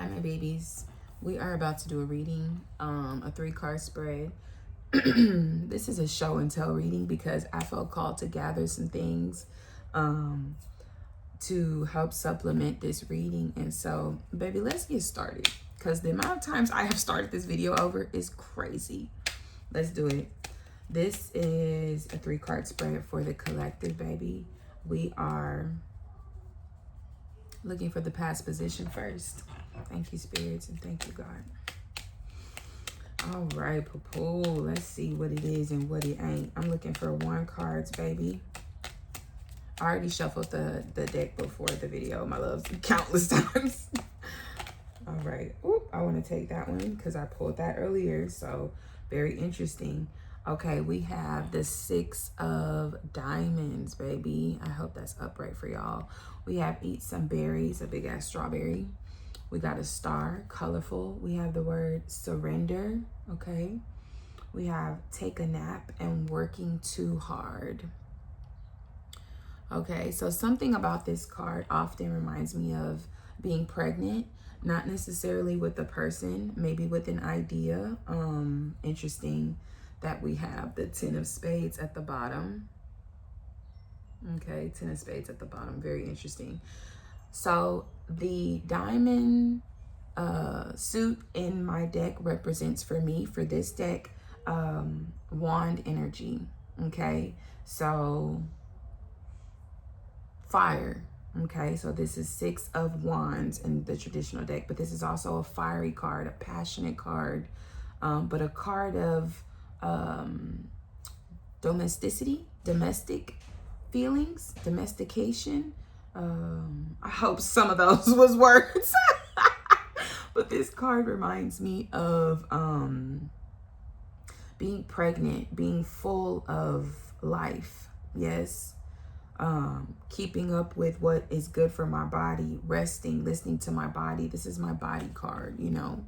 my babies. We are about to do a reading, a 3-card spread. This is a show and tell reading because I felt called to gather some things to help supplement this reading. And so, baby, let's get started because the amount of times I have started this video over is crazy. Let's do it. This is a 3-card spread for the collective, baby. We are looking for the past position first. Thank you, spirits, and thank you, God. All right, Poo-Poo. Let's see what it is and what it ain't. I'm looking for 1 cards, baby. I already shuffled the deck before the video, my loves, countless times. All right. Ooh, I want to take that one because I pulled that earlier. So very interesting. Okay, we have the 6 of diamonds, baby. I hope that's upright for y'all. We have eat some berries, a big ass strawberry. We got a star, colorful. We have the word surrender, okay? We have take a nap and working too hard. Okay, so something about this card often reminds me of being pregnant, not necessarily with the person, maybe with an idea. Interesting that we have the 10 of spades at the bottom. Okay, 10 of spades at the bottom, very interesting. So the diamond suit in my deck represents for me, for this deck, wand energy, okay? So fire, okay? So this is 6 of wands in the traditional deck, but this is also a fiery card, a passionate card, but a card of domesticity, domestic feelings, domestication. I hope some of those was words. But this card reminds me of being pregnant, being full of life. Yes. Keeping up with what is good for my body, resting, listening to my body. This is my body card, you know,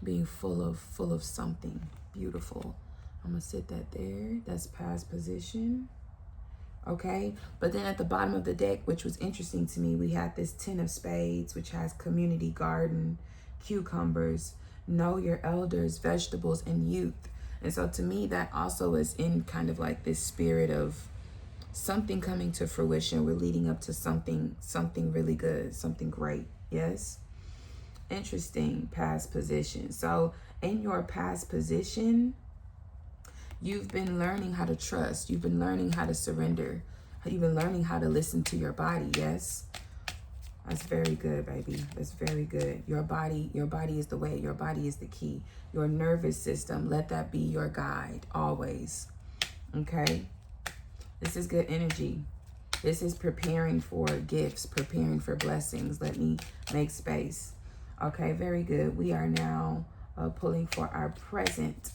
being full of something beautiful. I'm gonna sit that there. That's past position. Okay, but then at the bottom of the deck, which was interesting to me, we had this 10 of spades, which has community garden, cucumbers, know your elders, vegetables, and youth. And so to me, that also is in kind of like this spirit of something coming to fruition. We're leading up to something really good, something great. Yes. Interesting past position. So in your past position, you've been learning how to trust. You've been learning how to surrender. You've been learning how to listen to your body. Yes. That's very good, baby. That's very good. Your body is the way. Your body is the key. Your nervous system, let that be your guide always. Okay. This is good energy. This is preparing for gifts, preparing for blessings. Let me make space. Okay, very good. We are now pulling for our present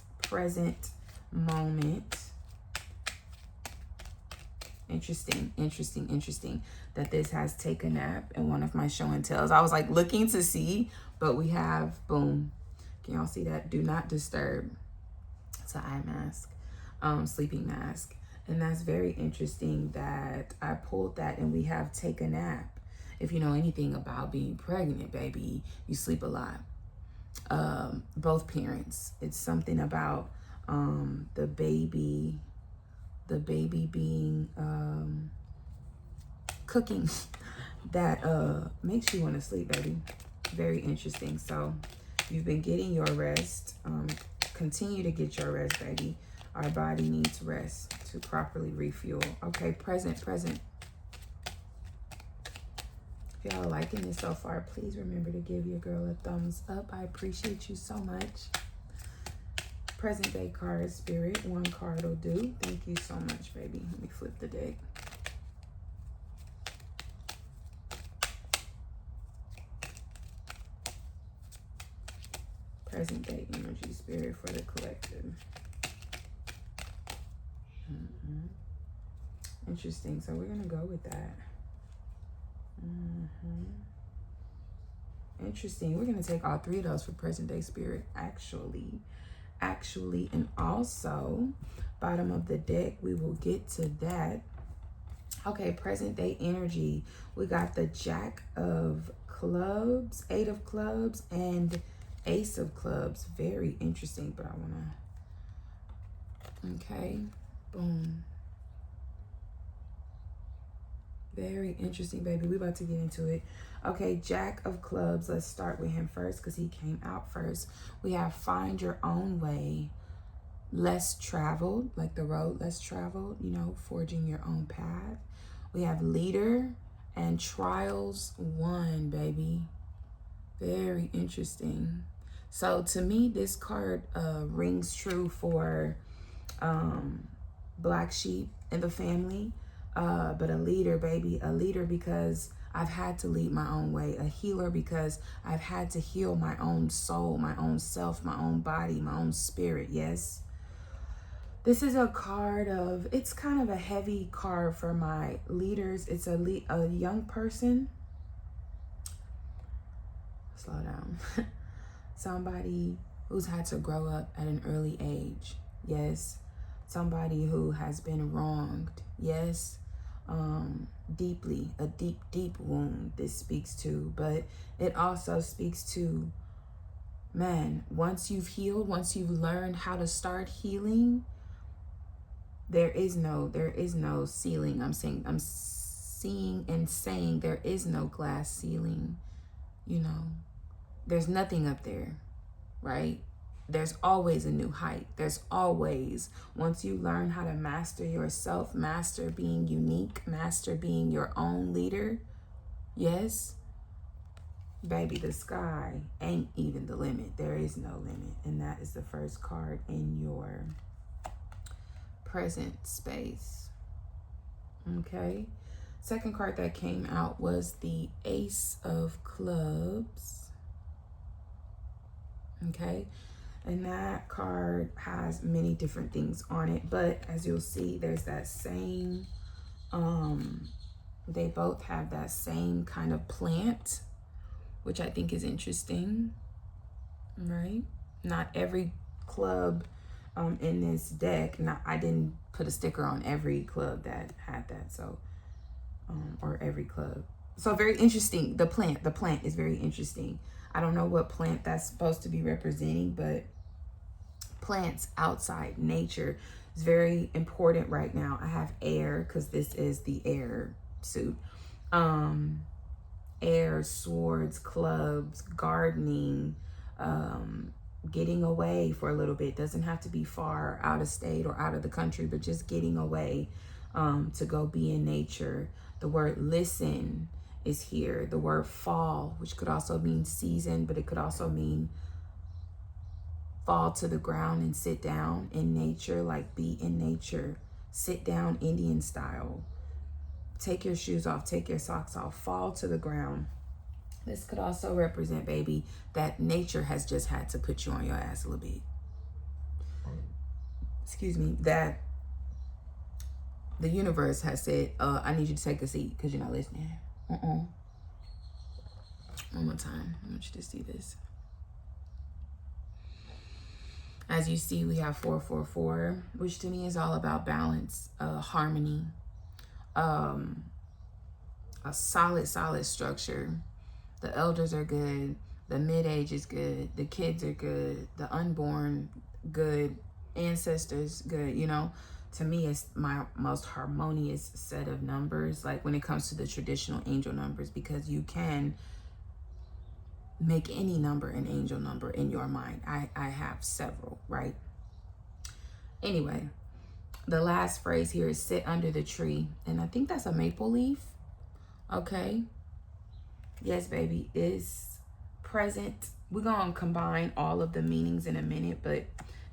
moment. Interesting that this has take a nap in one of my show and tells. I was like looking to see, but we have, boom. Can y'all see that? Do not disturb. It's an eye mask, sleeping mask. And that's very interesting that I pulled that and we have take a nap. If you know anything about being pregnant, baby, you sleep a lot. Both parents. It's something about the baby being cooking that makes you want to sleep, baby. Very interesting. So you've been getting your rest. Continue to get your rest, baby. Our body needs rest to properly refuel. Okay, present. If y'all are liking this so far, please remember to give your girl a thumbs up. I appreciate you so much. Present day card, spirit. 1 card will do. Thank you so much, baby. Let me flip the deck. Present day energy, spirit for the collective. Interesting. So we're going to go with that. Interesting. We're going to take all 3 of those for present day spirit. Actually, and also bottom of the deck, we will get to that Okay, present day energy. We got the Jack of Clubs, Eight of Clubs, and Ace of Clubs. Very interesting, but I want to... Okay, boom. Very interesting, baby. We about to get into it. Okay, Jack of Clubs. Let's start with him first because he came out first. We have find your own way, less traveled, like the road less traveled, you know, forging your own path. We have leader and trials one, baby. Very interesting. So to me, this card rings true for black sheep in the family. But a leader, baby, a leader because I've had to lead my own way. A healer because I've had to heal my own soul, my own self, my own body, my own spirit. Yes. This is a card of, it's kind of a heavy card for my leaders. It's a young person. Slow down. Somebody who's had to grow up at an early age. Yes. Somebody who has been wronged. Yes. Deeply, a deep wound this speaks to, but it also speaks to, man, once you've healed, once you've learned how to start healing, there is no ceiling. I'm seeing and saying there is no glass ceiling. You know, there's nothing up there, right? There's always a new height. There's always, once you learn how to master yourself, master being unique, master being your own leader, yes, baby, the sky ain't even the limit. There is no limit. And that is the first card in your present space. Okay. Second card that came out was the Ace of Clubs. Okay. And that card has many different things on it, but as you'll see, there's that same, they both have that same kind of plant, which I think is interesting, right? Not every club in this deck, I didn't put a sticker on every club that had that, so, or every club. So very interesting, the plant is very interesting. I don't know what plant that's supposed to be representing, but plants outside nature is very important right now. I have air because this is the air suit. Air, swords, clubs, gardening, getting away for a little bit. Doesn't have to be far out of state or out of the country, but just getting away to go be in nature. The word listen is here. The word fall, which could also mean season, but it could also mean fall to the ground and sit down in nature, like be in nature. Sit down Indian style. Take your shoes off, take your socks off, fall to the ground. This could also represent, baby, that nature has just had to put you on your ass a little bit. Excuse me, that the universe has said, I need you to take a seat because you're not listening. One more time. I want you to see this. As you see, we have 444, which to me is all about balance, harmony, a solid structure. The elders are good. The mid-age is good. The kids are good. The unborn, good. Ancestors, good. You know, to me, it's my most harmonious set of numbers, like when it comes to the traditional angel numbers, because you can make any number an angel number in your mind. I have several, right? Anyway, the last phrase here is sit under the tree. And I think that's a maple leaf. Okay. Yes, baby, is present. We're going to combine all of the meanings in a minute, but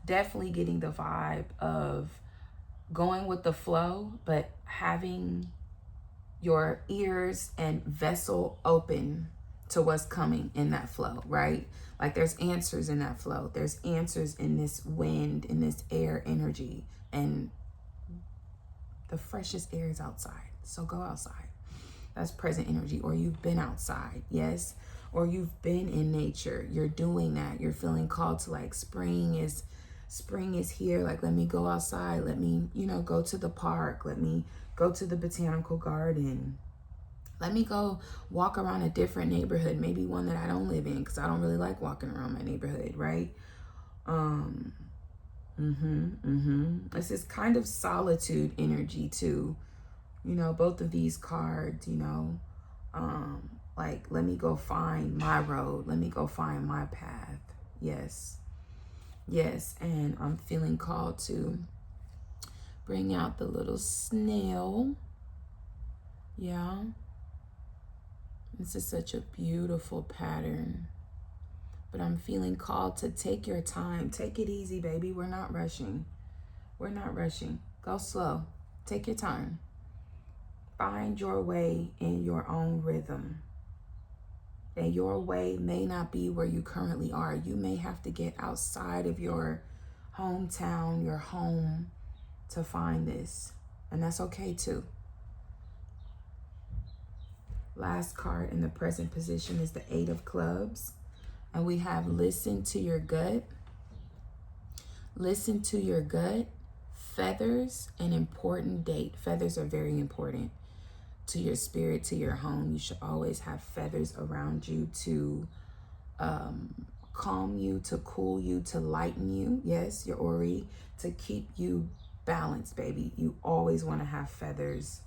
definitely getting the vibe of going with the flow, but having your ears and vessel open to what's coming in that flow, right? Like there's answers in that flow. There's answers in this wind, in this air energy, and the freshest air is outside. So go outside. That's present energy. Or you've been outside, yes? Or you've been in nature. You're doing that. You're feeling called to, like, spring is spring is here. Like, let me go outside. Let me, you know, go to the park. Let me go to the botanical garden. Let me go walk around a different neighborhood, maybe one that I don't live in, because I don't really like walking around my neighborhood, right? This is kind of solitude energy too. You know, both of these cards, you know, like, let me go find my road. Let me go find my path. Yes. Yes. And I'm feeling called to bring out the little snail. Yeah. This is such a beautiful pattern. But I'm feeling called to take your time. Take it easy, baby. We're not rushing. We're not rushing. Go slow. Take your time. Find your way in your own rhythm. And your way may not be where you currently are. You may have to get outside of your hometown, your home, to find this. And that's okay too. Last card in the present position is the 8 of Clubs. And we have listen to your gut. Listen to your gut. Feathers, an important date. Feathers are very important to your spirit, to your home. You should always have feathers around you to calm you, to cool you, to lighten you. Yes, your Ori, to keep you balanced, baby. You always want to have feathers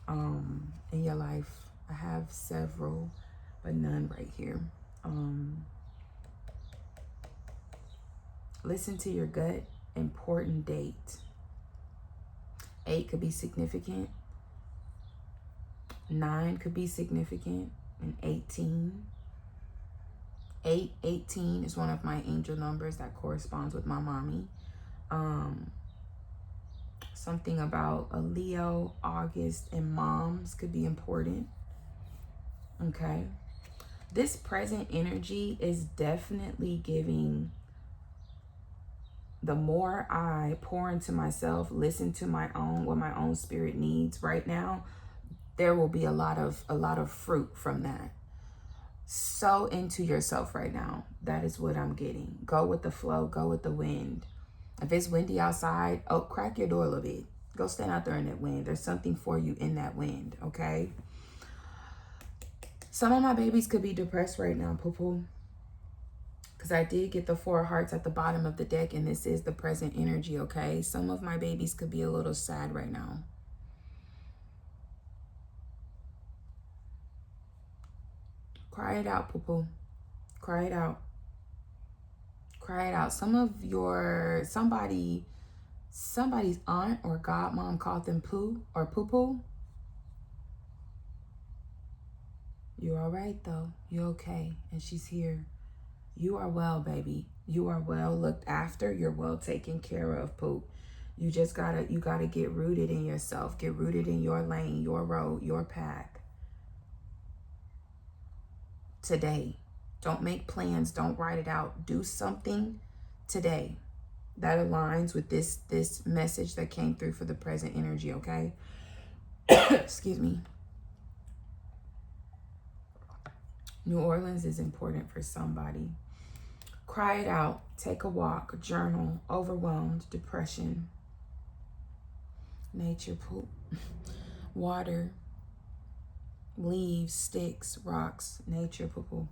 in your life. I have several, but none right here. Listen to your gut, important date. 8 could be significant. 9 could be significant. And 18. 18 is one of my angel numbers that corresponds with my mommy. Something about a Leo, August, and moms could be important. Okay. This present energy is definitely giving, the more I pour into myself, listen to my own, what my own spirit needs right now, there will be a lot of fruit from that. Sow into yourself right now. That is what I'm getting. Go with the flow, go with the wind. If it's windy outside, oh, crack your door a little bit. Go stand out there in that wind. There's something for you in that wind, okay? Some of my babies could be depressed right now, poo-poo. Because I did get the 4 hearts at the bottom of the deck, and this is the present energy, okay? Some of my babies could be a little sad right now. Cry it out, poo-poo. Cry it out. Cry it out. Some of your, somebody's aunt or godmom called them poo or poo-poo. You're all right, though. You're okay. And she's here. You are well, baby. You are well looked after. You're well taken care of, poop. You just gotta get rooted in yourself. Get rooted in your lane, your road, your path. Today. Don't make plans. Don't write it out. Do something today that aligns with this message that came through for the present energy, okay? Excuse me. New Orleans is important for somebody. Cry it out. Take a walk. Journal. Overwhelmed. Depression. Nature, poop. Water. Leaves, sticks, rocks. Nature, poop.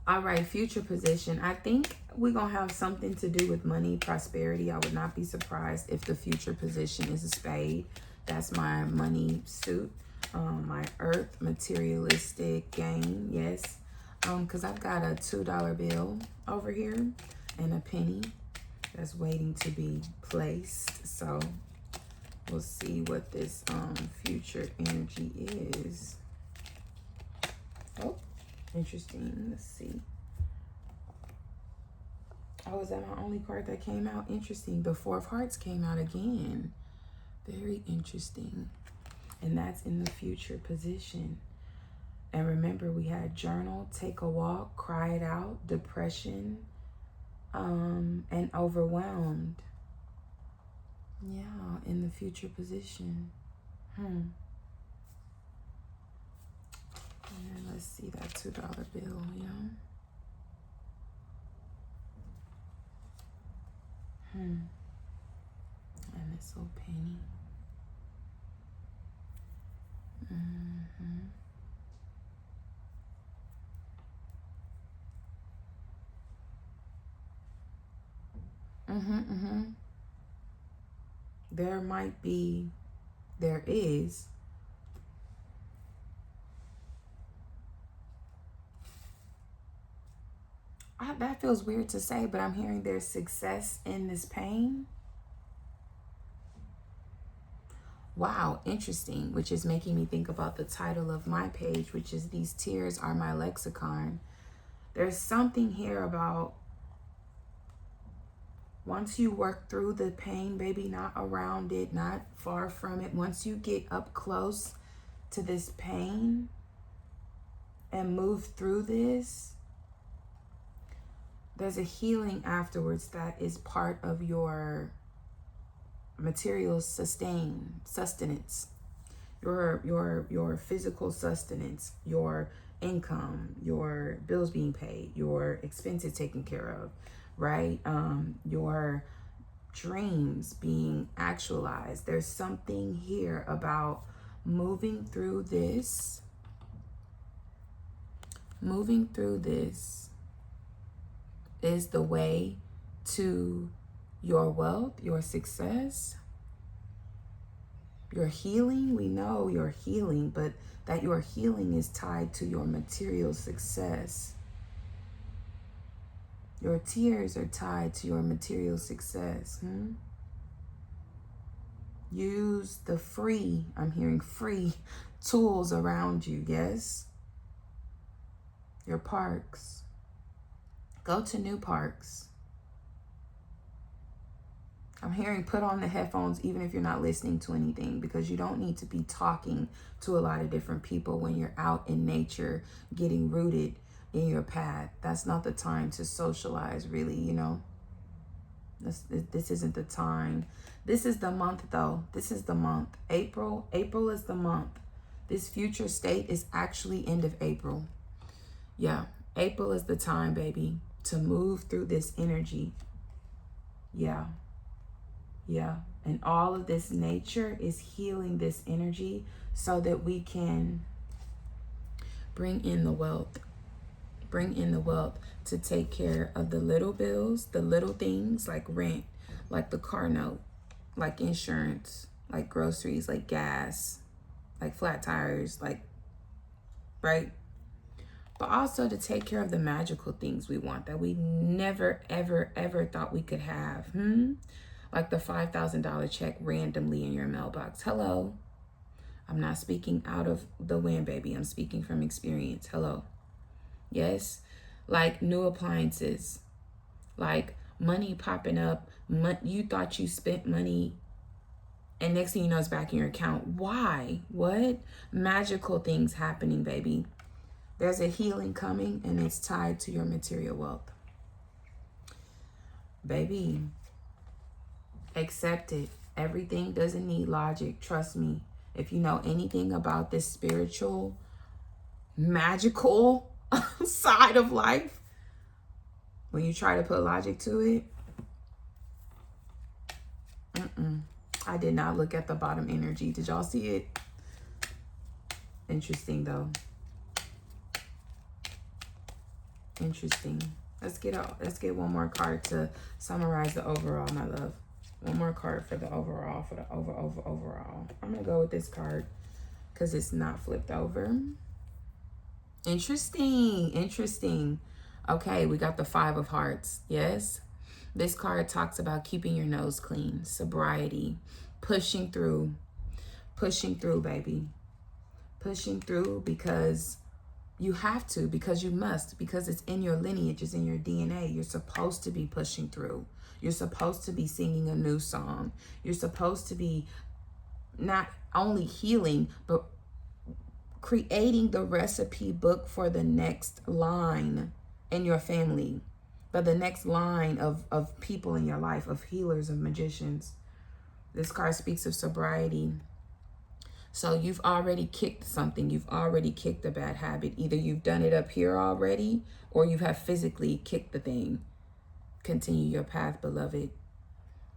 All right, future position. I think we're going to have something to do with money, prosperity. I would not be surprised if the future position is a spade. That's my money suit. My earth, materialistic gain, yes. Because I've got a $2 bill over here and a penny that's waiting to be placed. So we'll see what this future energy is. Oh, interesting. Let's see. Oh, is that my only card that came out? Interesting. The 4 of Hearts came out again. Very interesting. And that's in the future position. And remember, we had journal, take a walk, cry it out, depression, and overwhelmed. Yeah, in the future position. And let's see that $2 bill, yeah. And this little penny. There is that feels weird to say, but I'm hearing there's success in this pain. Wow, interesting, which is making me think about the title of my page, which is These Tears Are My Lexicon. There's something here about once you work through the pain, baby, not around it, not far from it, once you get up close to this pain and move through this, there's a healing afterwards that is part of your material sustenance, your physical sustenance, your income, your bills being paid, your expenses taken care of, right? Your dreams being actualized. There's something here about moving through this. Moving through this is the way to your wealth, your success, your healing. We know your healing, but that your healing is tied to your material success. Your tears are tied to your material success. Use the free, I'm hearing free tools around you, yes? Your parks. Go to new parks. I'm hearing put on the headphones even if you're not listening to anything, because you don't need to be talking to a lot of different people when you're out in nature getting rooted in your path. That's not the time to socialize, really, you know. This isn't the time. This is the month, though. This is the month. April is the month. This future state is actually end of April. Yeah, April is the time, baby, to move through this energy. Yeah. And all of this nature is healing this energy so that we can bring in the wealth. Bring in the wealth to take care of the little bills, the little things like rent, like the car note, like insurance, like groceries, like gas, like flat tires, like, right? But also to take care of the magical things we want that we never, ever, ever thought we could have. Like the $5,000 check randomly in your mailbox. Hello. I'm not speaking out of the wind, baby. I'm speaking from experience. Hello. Yes. Like new appliances. Like money popping up. You thought you spent money and next thing you know it's back in your account. Why? What? Magical things happening, baby. There's a healing coming and it's tied to your material wealth. Baby, accept it. Everything doesn't need logic. Trust me. If you know anything about this spiritual, magical side of life, when you try to put logic to it, I did not look at the bottom energy. Did y'all see it? Interesting, though. Interesting. Let's get one more card to summarize the overall, my love. One more card for the overall, overall. I'm gonna go with this card because it's not flipped over. Interesting. Okay, we got the 5 of Hearts. Yes. This card talks about keeping your nose clean, sobriety, pushing through, baby. Pushing through because you have to, because you must, because it's in your lineage, it's in your DNA. You're supposed to be pushing through. You're supposed to be singing a new song. You're supposed to be not only healing, but creating the recipe book for the next line in your family, for the next line of people in your life, of healers, of magicians. This card speaks of sobriety. So you've already kicked something. You've already kicked a bad habit. Either you've done it up here already or you have physically kicked the thing. Continue your path, beloved.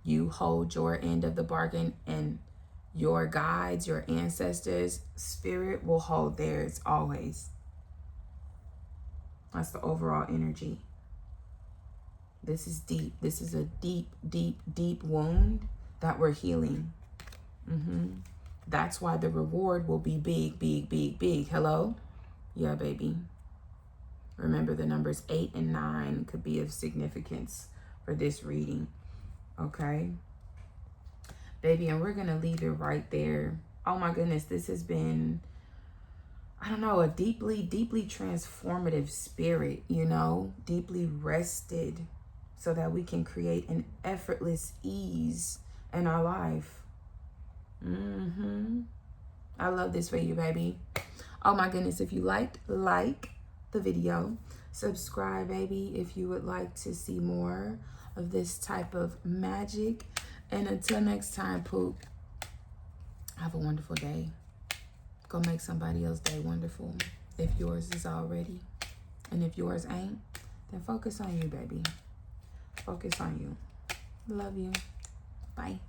You hold your end of the bargain, and your guides, your ancestors, spirit will hold theirs always. That's the overall energy. This is deep. This is a deep, deep, deep wound that we're healing. That's why the reward will be big, big, big, big. Hello? Yeah, baby. Remember, the numbers 8 and 9 could be of significance for this reading. Okay? Baby, and we're going to leave it right there. Oh my goodness, this has been, I don't know, a deeply, deeply transformative spirit, you know, deeply rested so that we can create an effortless ease in our life. I love this for you, baby. Oh my goodness, if you liked, like the video. Subscribe, baby, if you would like to see more of this type of magic. And until next time, poop, have a wonderful day. Go make somebody else's day wonderful if yours is already. And if yours ain't, then focus on you, baby. Focus on you. Love you. Bye.